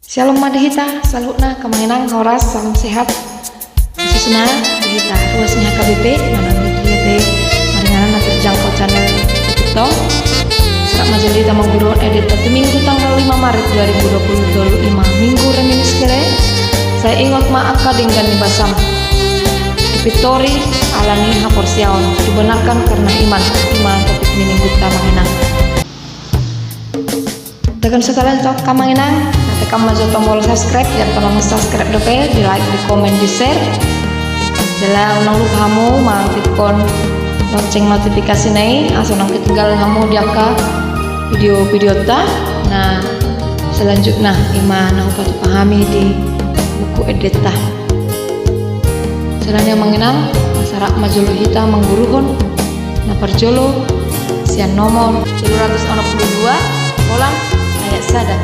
Shalom madihita, salutna kamainang horas, salam sehat. Khususnya dihita ruasnya KBP, mana dihita maringanan nanti terjangkau channel TikTok. Serak majeli tamang guru edit pada minggu tanggal 5 Maret 2025 minggu reminis kere. Saya ingat maaka dengan nibasam. Victory alani hapor siaon dibenarkan karena iman topik minggu tamanginang. Tekan sekalian tok kamanginang. Tekan maju tombol subscribe dan tolong subscribe dope, di like, di komen, di share. Jala unang lupa kamu mengaktifkan lonceng notifikasi nih, asal nang ketinggalan kamu diangka video-video ta. Nah, selanjutnya iman aku patut pahami di buku edit ta. Selanjutnya mengenang masyarakat majulu hita mengguruhun naparjolo sian nomor 762 kolam ayat sadar.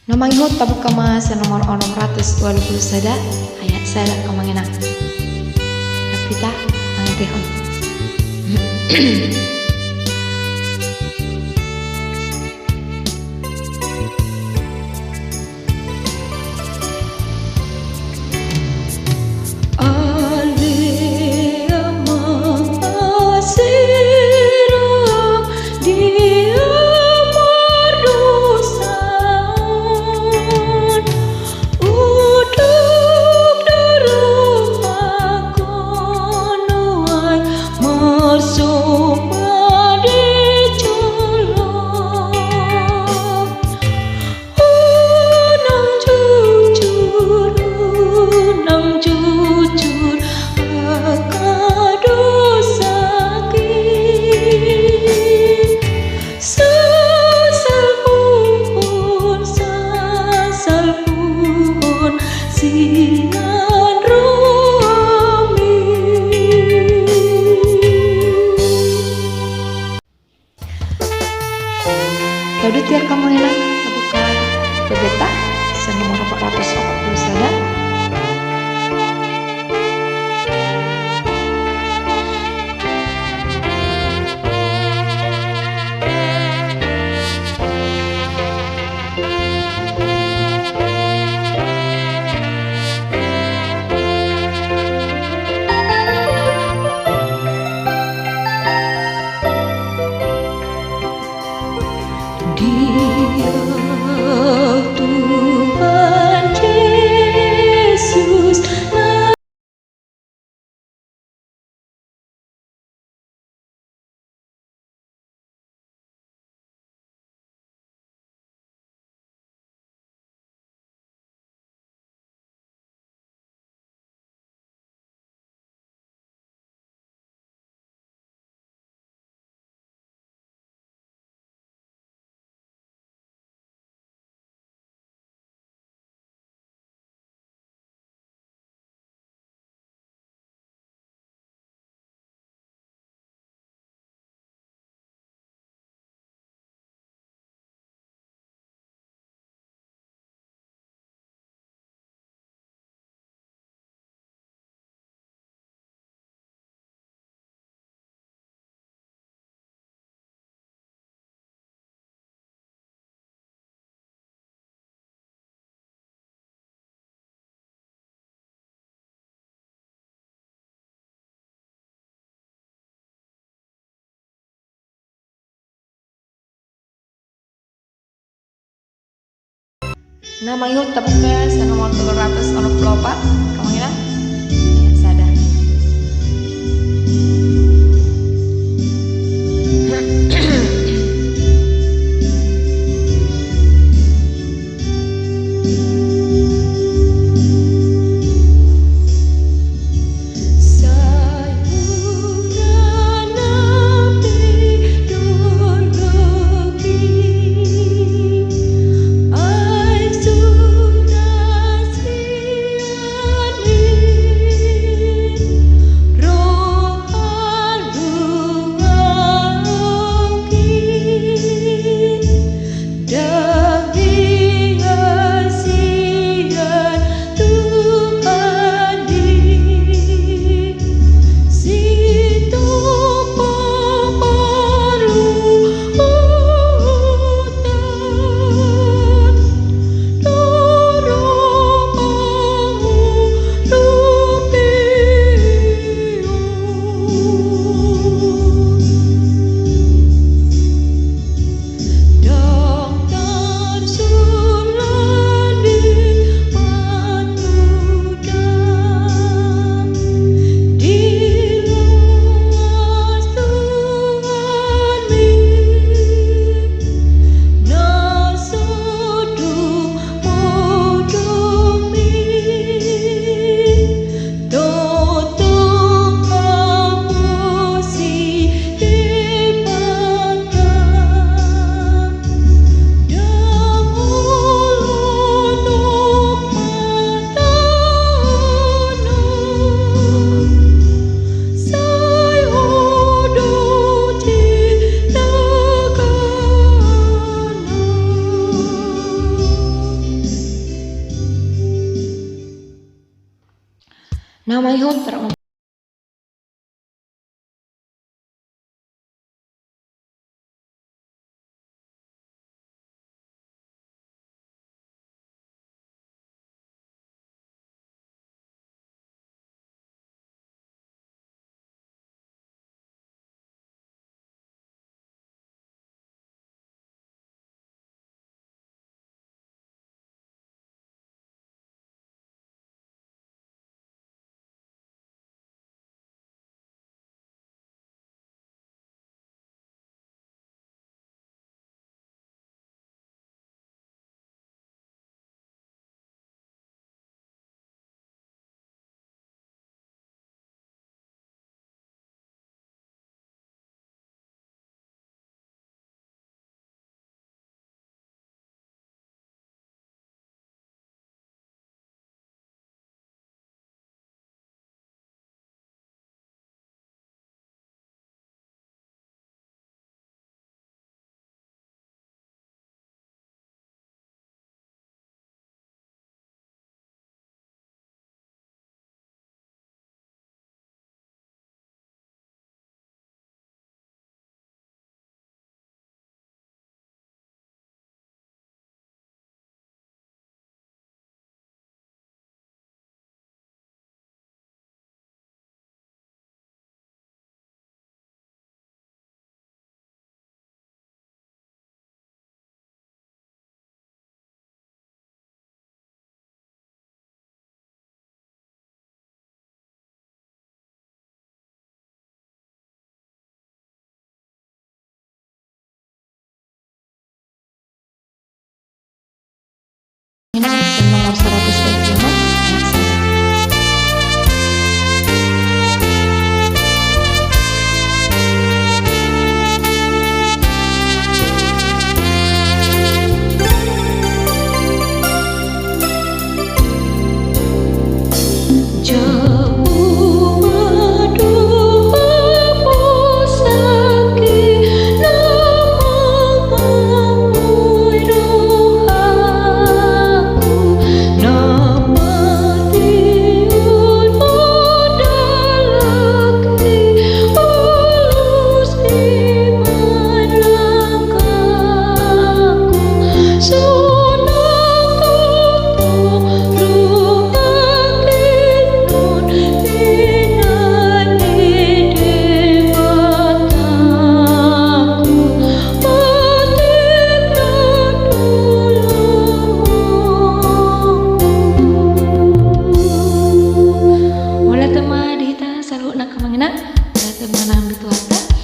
Namangihut tabuk kama senomor 620 sada ayat sada kamanginang. Rapita mangitihon. So Lalu tiar kamu hilang bukan bebeta sen nomor 441. Dia Tuhan Yesus. Nama yuk terbuka sa nomor 364. Kamu hilang? Sada. Nama yuk Tuhan